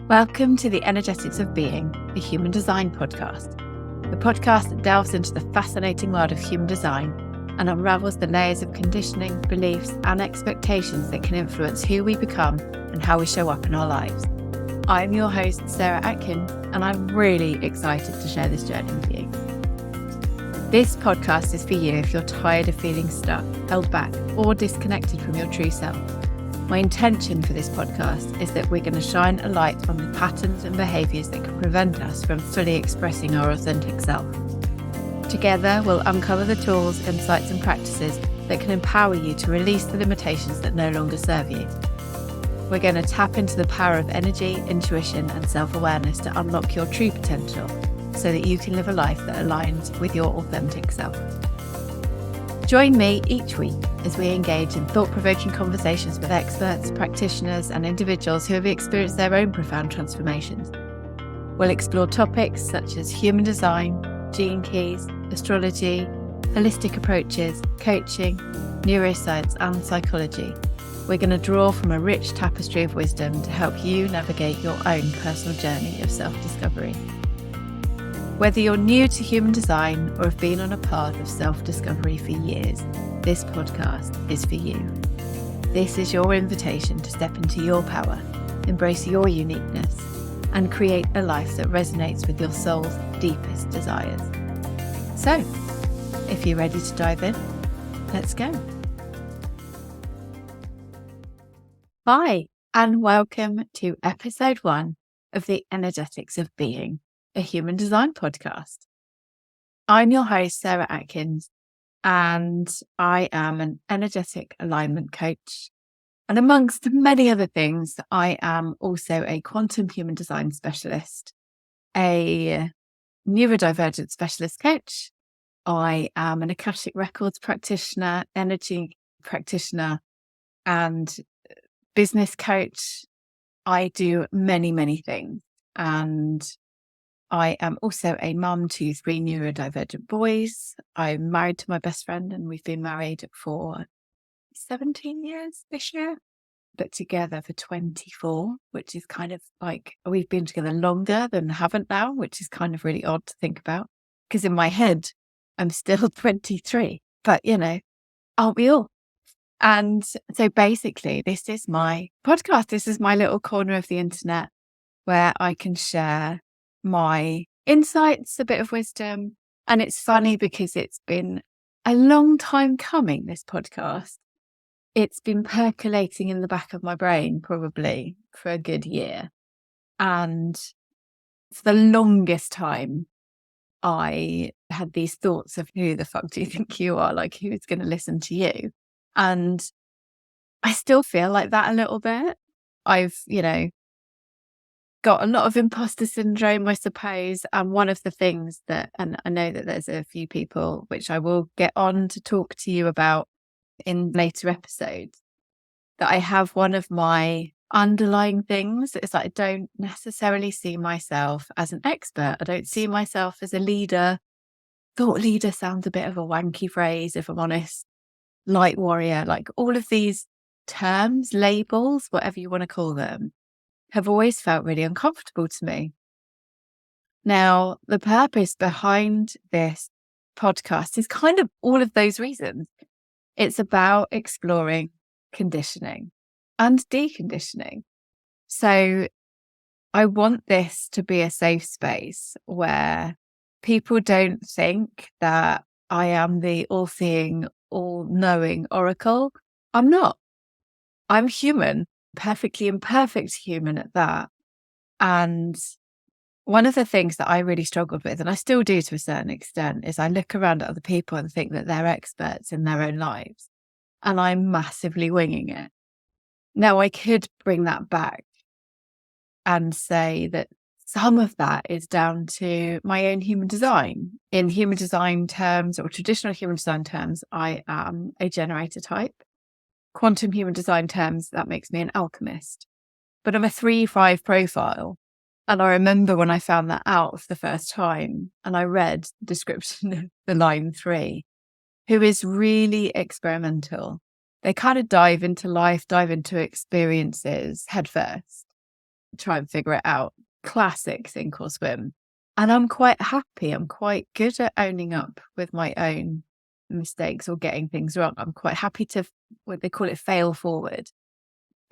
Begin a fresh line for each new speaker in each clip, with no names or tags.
Welcome to the Energetics of Being, a human design podcast. The podcast that delves into the fascinating world of human design and unravels the layers of conditioning, beliefs, and expectations that can influence who we become and how we show up in our lives. I'm your host, Sarah Atkins, and I'm really excited to share this journey with you. This podcast is for you if you're tired of feeling stuck, held back, or disconnected from your true self. My intention for this podcast is that we're going to shine a light on the patterns and behaviours that can prevent us from fully expressing our authentic self. Together, we'll uncover the tools, insights and practices that can empower you to release the limitations that no longer serve you. We're going to tap into the power of energy, intuition and self-awareness to unlock your true potential so that you can live a life that aligns with your authentic self. Join me each week as we engage in thought-provoking conversations with experts, practitioners and individuals who have experienced their own profound transformations. We'll explore topics such as human design, gene keys, astrology, holistic approaches, coaching, neuroscience and psychology. We're going to draw from a rich tapestry of wisdom to help you navigate your own personal journey of self-discovery. Whether you're new to human design or have been on a path of self-discovery for years, this podcast is for you. This is your invitation to step into your power, embrace your uniqueness, and create a life that resonates with your soul's deepest desires. So, if you're ready to dive in, let's go. Hi, and welcome to episode 1 of the Energetics of Being, a human design podcast. I'm your host, Sarah Atkins, and I am an energetic alignment coach. And amongst many other things, I am also a quantum human design specialist, a neurodivergent specialist coach. I am an Akashic Records practitioner, energy practitioner, and business coach. I do many, many things. And I am also a mum to 3 neurodivergent boys. I'm married to my best friend and we've been married for 17 years this year, but together for 24, which is kind of like we've been together longer than haven't now, which is kind of really odd to think about because in my head, I'm still 23, but aren't we all? And so basically, this is my podcast. This is my little corner of the internet where I can share my insights, a bit of wisdom. And it's funny because it's been a long time coming, this podcast. It's been percolating in the back of my brain probably for a good year. And for the longest time, I had these thoughts of who the fuck do you think you are? Like, who's going to listen to you? And I still feel like that a little bit. I've, got a lot of imposter syndrome, I suppose. And one of the things that, and I know that there's a few people which I will get on to talk to you about in later episodes, that I have one of my underlying things is that I don't necessarily see myself as an expert. I don't see myself as a leader. Thought leader sounds a bit of a wanky phrase, if I'm honest. Light warrior, like all of these terms, labels, whatever you want to call them, have always felt really uncomfortable to me. Now, the purpose behind this podcast is kind of all of those reasons. It's about exploring conditioning and deconditioning. So I want this to be a safe space where people don't think that I am the all-seeing, all-knowing oracle. I'm not. I'm human. Perfectly imperfect human at that. And one of the things that I really struggled with, and I still do to a certain extent, is I look around at other people and think that they're experts in their own lives. And I'm massively winging it. Now, I could bring that back and say that some of that is down to my own human design. In human design terms, or traditional human design terms, I am a generator type. Quantum human design terms, that makes me an alchemist. But I'm a 3-5 profile. And I remember when I found that out for the first time and I read the description of the line 3, who is really experimental. They kind of dive into life, dive into experiences head first. try and figure it out. Classic sink or swim. And I'm quite happy. I'm quite good at owning up with my own mistakes or getting things wrong. I'm quite happy to, what they call it, fail forward.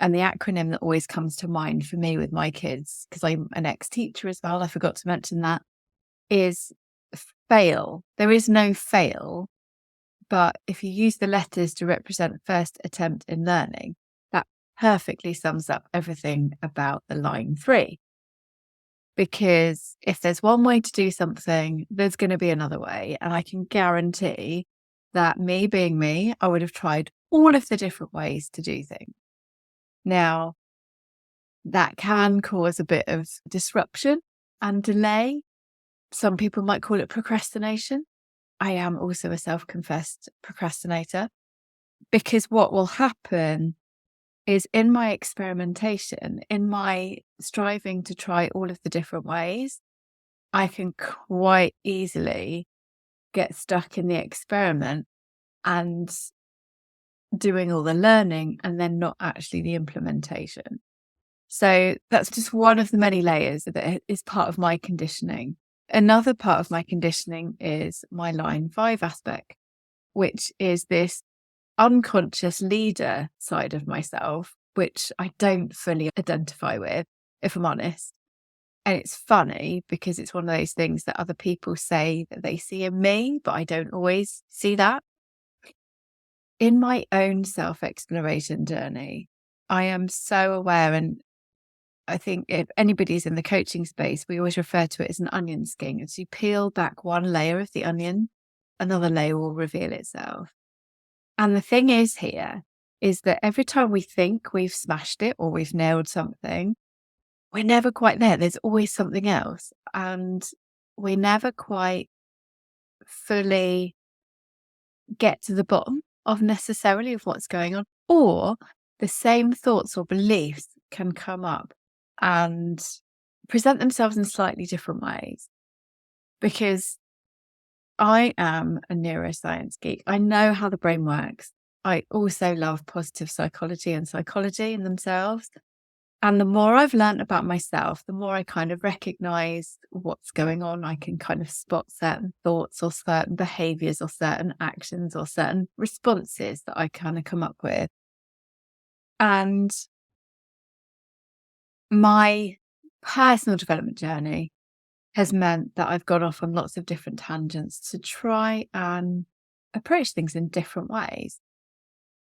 And the acronym that always comes to mind for me with my kids, because I'm an ex-teacher as well, I forgot to mention that, is FAIL. There is no fail, but if you use the letters to represent first attempt in learning, that perfectly sums up everything about the line 3. Because if there's one way to do something, there's going to be another way. And I can guarantee that, me being me, I would have tried all of the different ways to do things. Now, that can cause a bit of disruption and delay. Some people might call it procrastination. I am also a self-confessed procrastinator, because what will happen is, in my experimentation, in my striving to try all of the different ways, I can quite easily get stuck in the experiment and doing all the learning and then not actually the implementation. So that's just one of the many layers that is part of my conditioning. Another part of my conditioning is my line 5 aspect, which is this unconscious leader side of myself, which I don't fully identify with, if I'm honest. And it's funny because it's one of those things that other people say that they see in me, but I don't always see that. In my own self-exploration journey, I am so aware, and I think if anybody's in the coaching space, we always refer to it as an onion skin. As you peel back one layer of the onion, another layer will reveal itself. And the thing is here is that every time we think we've smashed it or we've nailed something, we're never quite there. There's always something else. And we never quite fully get to the bottom of necessarily of what's going on. Or the same thoughts or beliefs can come up and present themselves in slightly different ways. Because I am a neuroscience geek. I know how the brain works. I also love positive psychology and psychology in themselves. And the more I've learned about myself, the more I kind of recognize what's going on. I can kind of spot certain thoughts or certain behaviors or certain actions or certain responses that I kind of come up with. And my personal development journey has meant that I've gone off on lots of different tangents to try and approach things in different ways.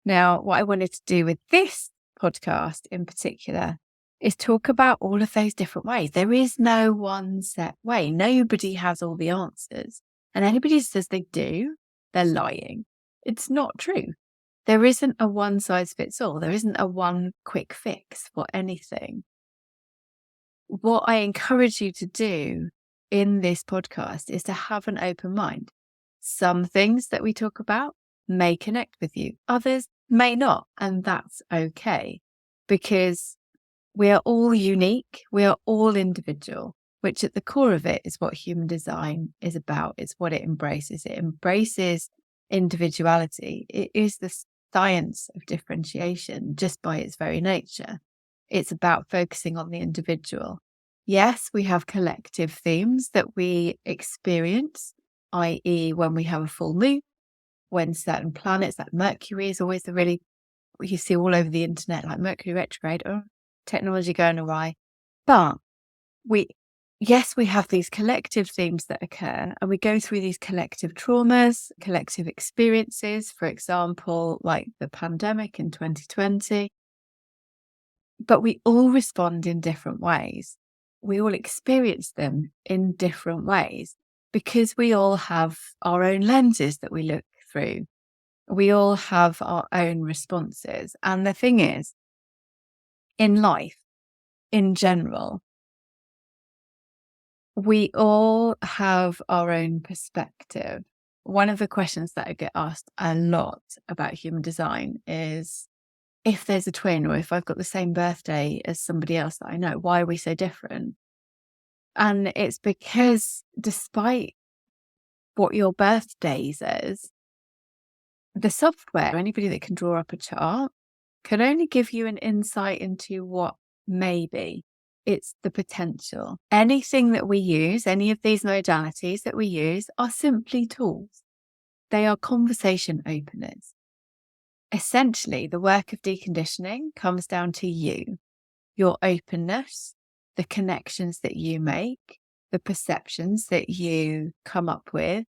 Now, what I wanted to do with this podcast in particular is talk about all of those different ways. There is no one set way. Nobody has all the answers. And anybody who says they do, they're lying. It's not true. There isn't a one size fits all. There isn't a one quick fix for anything. What I encourage you to do in this podcast is to have an open mind. Some things that we talk about may connect with you, others may not, and that's okay, because we are all unique, we are all individual, which at the core of it is what human design is about. It's what it embraces. It embraces individuality. It is the science of differentiation just by its very nature. It's about focusing on the individual. Yes, we have collective themes that we experience, i.e. when we have a full moon, when certain planets like Mercury is always the really, you see all over the internet, like Mercury retrograde, or technology going awry. But we have these collective themes that occur, and we go through these collective traumas, collective experiences, for example, like the pandemic in 2020. But we all respond in different ways. We all experience them in different ways because we all have our own lenses that we look through. We all have our own responses. And the thing is, in life, in general, we all have our own perspective. One of the questions that I get asked a lot about human design is, if there's a twin or if I've got the same birthday as somebody else that I know, why are we so different? And it's because despite what your birthday says, the software, anybody that can draw up a chart, can only give you an insight into what may be. It's the potential. Anything that we use, any of these modalities that we use, are simply tools. They are conversation openers. Essentially, the work of deconditioning comes down to you, your openness, the connections that you make, the perceptions that you come up with,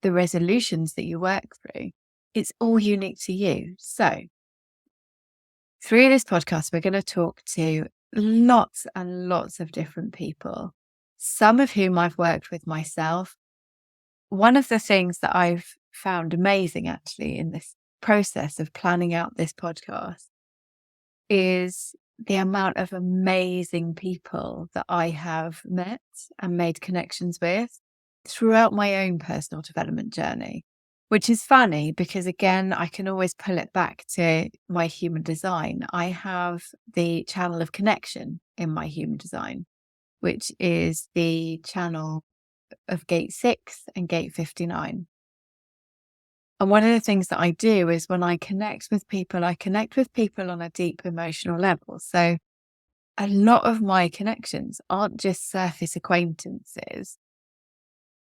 the resolutions that you work through. It's all unique to you. So, through this podcast, we're going to talk to lots and lots of different people, some of whom I've worked with myself. One of the things that I've found amazing actually in this process of planning out this podcast is the amount of amazing people that I have met and made connections with throughout my own personal development journey, which is funny because, again, I can always pull it back to my human design. I have the channel of connection in my human design, which is the channel of gate 6 and gate 59. And one of the things that I do is when I connect with people, I connect with people on a deep emotional level. So a lot of my connections aren't just surface acquaintances.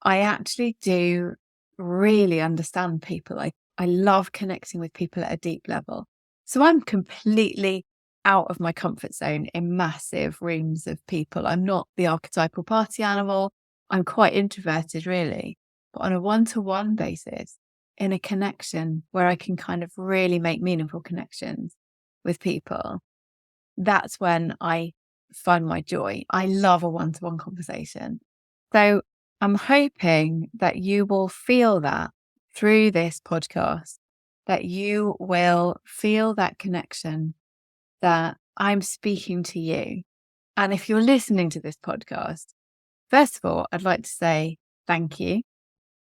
I actually do really understand people. I love connecting with people at a deep level. So I'm completely out of my comfort zone in massive rooms of people. I'm not the archetypal party animal. I'm quite introverted, really. But on a one-to-one basis, in a connection where I can kind of really make meaningful connections with people, that's when I find my joy. I love a one-to-one conversation. So I'm hoping that you will feel that through this podcast, that you will feel that connection, that I'm speaking to you. And if you're listening to this podcast, first of all, I'd like to say thank you.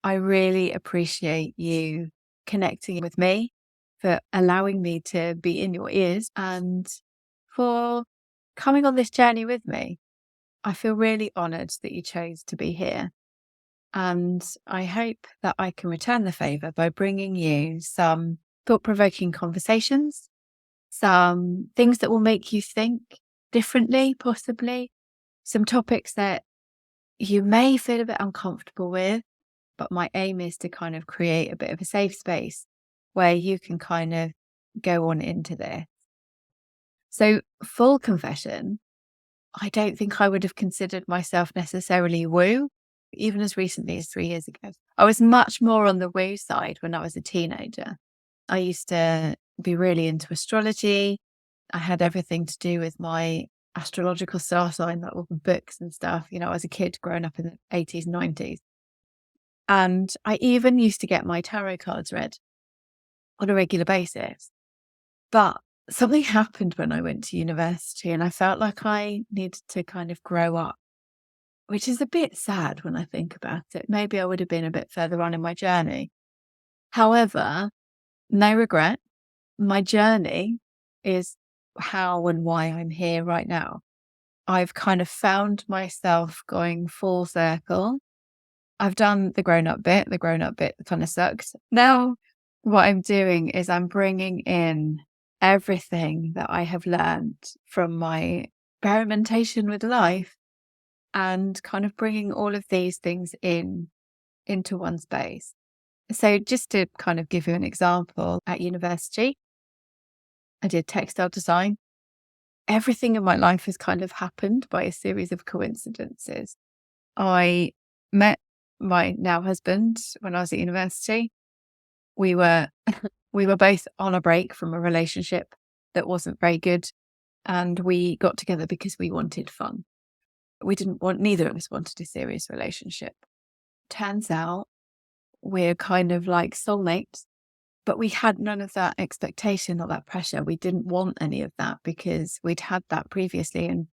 I really appreciate you connecting with me, for allowing me to be in your ears, and for coming on this journey with me. I feel really honoured that you chose to be here. And I hope that I can return the favour by bringing you some thought-provoking conversations, some things that will make you think differently, possibly, some topics that you may feel a bit uncomfortable with, but my aim is to kind of create a bit of a safe space where you can kind of go on into this. So, full confession, I don't think I would have considered myself necessarily woo, even as recently as 3 years ago. I was much more on the woo side when I was a teenager. I used to be really into astrology. I had everything to do with my astrological star sign, like all the books and stuff. You know, I was a kid growing up in the 80s and 90s. And I even used to get my tarot cards read on a regular basis. But something happened when I went to university and I felt like I needed to kind of grow up, which is a bit sad when I think about it. Maybe I would have been a bit further on in my journey. However, no regret. My journey is how and why I'm here right now. I've kind of found myself going full circle. I've done the grown-up bit. The grown-up bit kind of sucks. Now, what I'm doing is I'm bringing in everything that I have learned from my experimentation with life and kind of bringing all of these things into one space. So just to kind of give you an example, at university, I did textile design. Everything in my life has kind of happened by a series of coincidences. I met my now husband when I was at university. We were both on a break from a relationship that wasn't very good, and we got together because we wanted fun. Neither of us wanted a serious relationship. Turns out we're kind of like soulmates, but we had none of that expectation or that pressure. We didn't want any of that because we'd had that previously,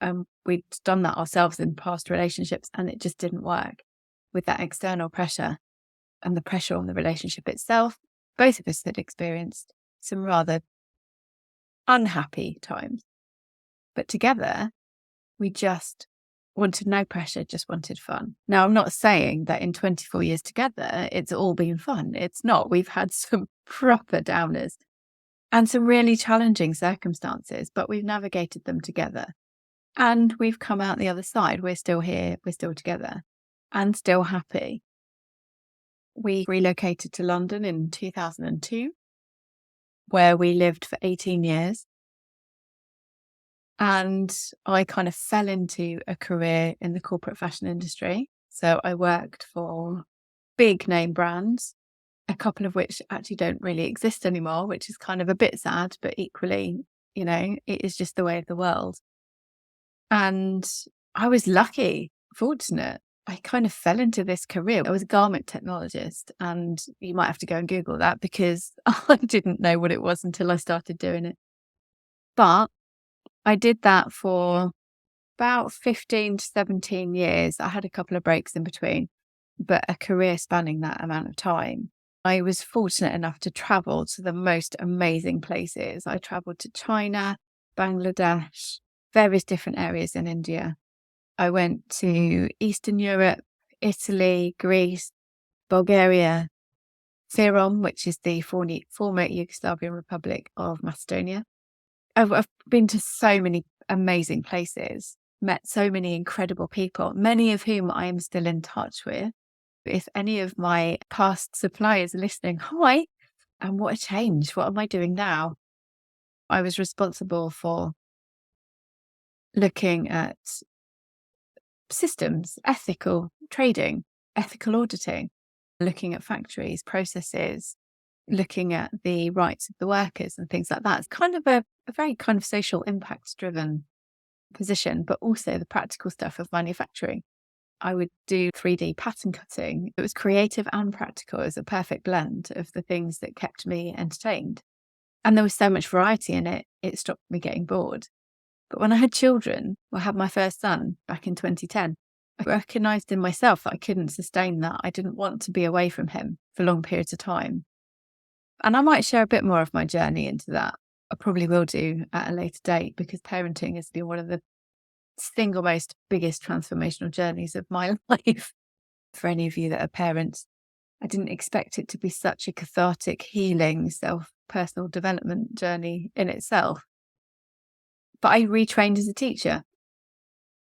and we'd done that ourselves in past relationships, and it just didn't work with that external pressure and the pressure on the relationship itself. Both of us had experienced some rather unhappy times, but together we just wanted no pressure, just wanted fun. Now, I'm not saying that in 24 years together, it's all been fun. It's not. We've had some proper downers and some really challenging circumstances, but we've navigated them together. And we've come out the other side. We're still here, we're still together, and still happy. We relocated to London in 2002, where we lived for 18 years. And I kind of fell into a career in the corporate fashion industry. So I worked for big name brands, a couple of which actually don't really exist anymore, which is kind of a bit sad, but equally, it is just the way of the world. And I was lucky, fortunate. I kind of fell into this career. I was a garment technologist, and you might have to go and Google that because I didn't know what it was until I started doing it. But I did that for about 15 to 17 years. I had a couple of breaks in between, but a career spanning that amount of time. I was fortunate enough to travel to the most amazing places. I traveled to China, Bangladesh, various different areas in India. I went to Eastern Europe, Italy, Greece, Bulgaria, Fyrom, which is the former Yugoslavian Republic of Macedonia. I've been to so many amazing places, met so many incredible people, many of whom I am still in touch with. If any of my past suppliers are listening, hi, and what a change. What am I doing now? I was responsible for looking at systems, ethical trading, ethical auditing, looking at factories, processes, looking at the rights of the workers and things like that. It's kind of a very kind of social impact driven position, but also the practical stuff of manufacturing. I would do 3D pattern cutting. It was creative and practical. It was a perfect blend of the things that kept me entertained. And there was so much variety in it, it stopped me getting bored. But when I had children, I had my first son back in 2010, I recognised in myself that I couldn't sustain that. I didn't want to be away from him for long periods of time. And I might share a bit more of my journey into that. I probably will do at a later date because parenting has been one of the single most biggest transformational journeys of my life. For any of you that are parents, I didn't expect it to be such a cathartic, healing, personal development journey in itself. But I retrained as a teacher.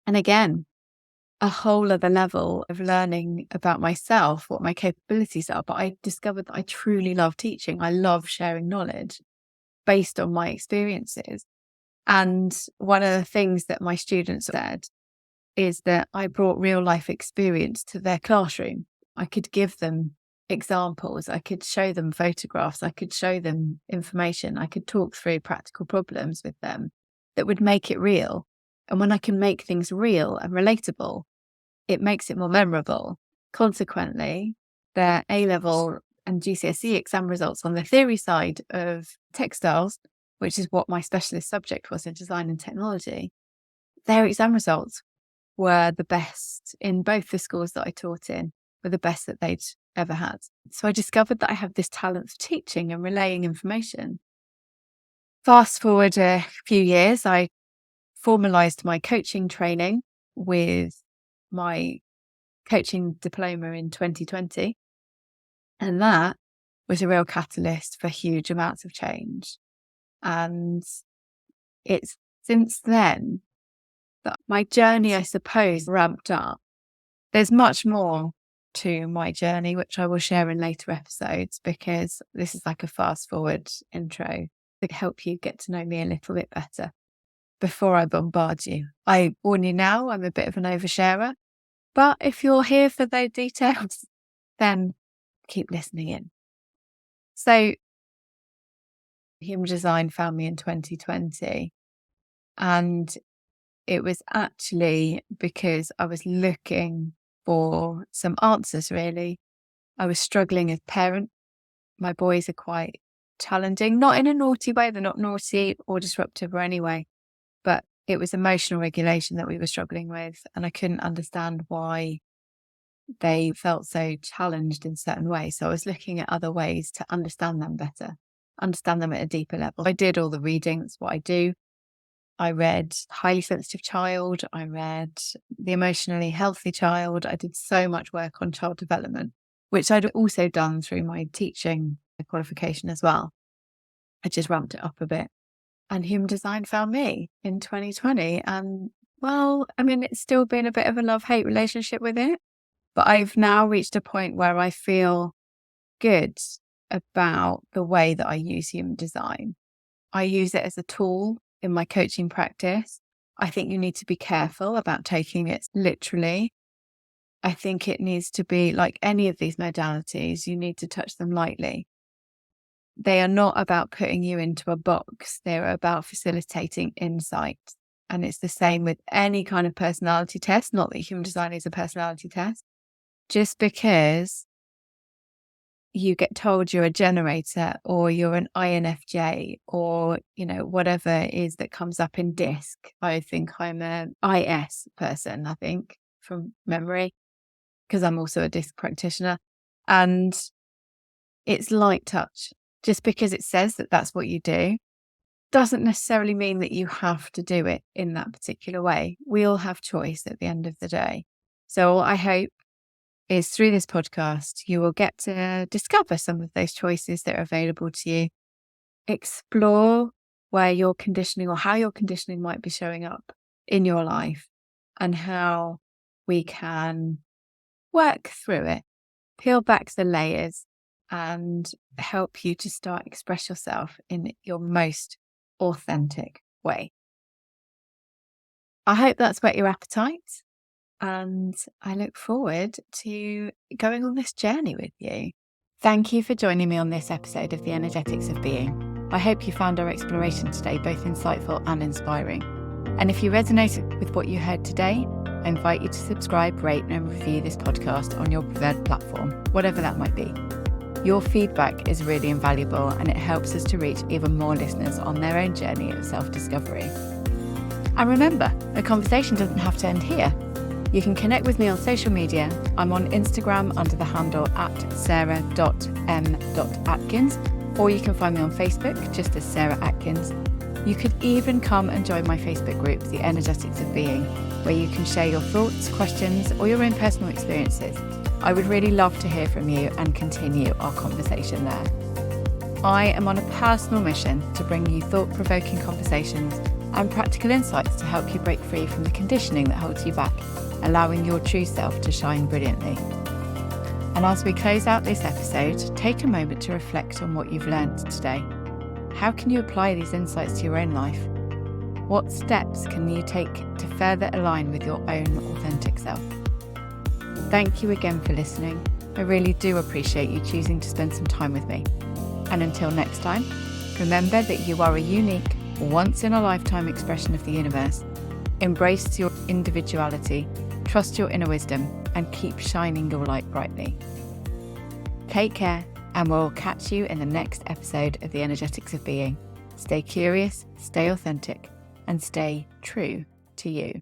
And again, a whole other level of learning about myself, what my capabilities are. But I discovered that I truly love teaching. I love sharing knowledge based on my experiences. And one of the things that my students said is that I brought real life experience to their classroom. I could give them examples. I could show them photographs. I could show them information. I could talk through practical problems with them that would make it real. And when I can make things real and relatable, it makes it more memorable. Consequently, their A-level and GCSE exam results on the theory side of textiles, which is what my specialist subject was in design and technology, their exam results were the best in both the schools that I taught in, were the best that they'd ever had. So I discovered that I have this talent for teaching and relaying information. Fast forward a few years, I formalised my coaching training with my coaching diploma in 2020. And that was a real catalyst for huge amounts of change. And it's since then that my journey, I suppose, ramped up. There's much more to my journey, which I will share in later episodes, because this is like a fast forward intro to help you get to know me a little bit better before I bombard you. I warn you now, I'm a bit of an oversharer, but if you're here for those details, then keep listening in. So human design found me in 2020, and it was actually because I was looking for some answers, really. I was struggling as a parent. My boys are quite challenging, not in a naughty way. They're not naughty or disruptive or any way, but it was emotional regulation that we were struggling with. And I couldn't understand why they felt so challenged in certain ways. So I was looking at other ways to understand them better, understand them at a deeper level. I did all the reading. That's what I do. I read Highly Sensitive Child. I read The Emotionally Healthy Child. I did so much work on child development, which I'd also done through my teaching qualification as well. I just ramped it up a bit. And human design found me in 2020. And Well, I mean, it's still been a bit of a love-hate relationship with it, but I've now reached a point where I feel good about the way that I use human design. I use it as a tool in my coaching practice. I think you need to be careful about taking it literally. I think it needs to be like any of these modalities, you need to touch them lightly. They are not about putting you into a box. They're about facilitating insight. And it's the same with any kind of personality test, not that human design is a personality test. Just because you get told you're a generator or you're an INFJ or, whatever it is that comes up in DISC. I think I'm an IS person, I think, from memory, because I'm also a DISC practitioner. And it's light touch. Just because it says that that's what you do doesn't necessarily mean that you have to do it in that particular way. We all have choice at the end of the day. So I hope is through this podcast, you will get to discover some of those choices that are available to you. Explore where your conditioning or how your conditioning might be showing up in your life and how we can work through it, peel back the layers and help you to start express yourself in your most authentic way. I hope that's whet your appetite. And I look forward to going on this journey with you. Thank you for joining me on this episode of The Energetics of Being. I hope you found our exploration today both insightful and inspiring. And if you resonated with what you heard today, I invite you to subscribe, rate and review this podcast on your preferred platform, whatever that might be. Your feedback is really invaluable and it helps us to reach even more listeners on their own journey of self-discovery. And remember, the conversation doesn't have to end here. You can connect with me on social media. I'm on Instagram under the handle @sarah.m.atkins, or you can find me on Facebook just as Sarah Atkins. You could even come and join my Facebook group, The Energetics of Being, where you can share your thoughts, questions, or your own personal experiences. I would really love to hear from you and continue our conversation there. I am on a personal mission to bring you thought-provoking conversations and practical insights to help you break free from the conditioning that holds you back, allowing your true self to shine brilliantly. And as we close out this episode, take a moment to reflect on what you've learned today. How can you apply these insights to your own life? What steps can you take to further align with your own authentic self? Thank you again for listening. I really do appreciate you choosing to spend some time with me. And until next time, remember that you are a unique, once-in-a-lifetime expression of the universe. Embrace your individuality, trust your inner wisdom, and keep shining your light brightly. Take care, and we'll catch you in the next episode of The Energetics of Being. Stay curious, stay authentic, and stay true to you.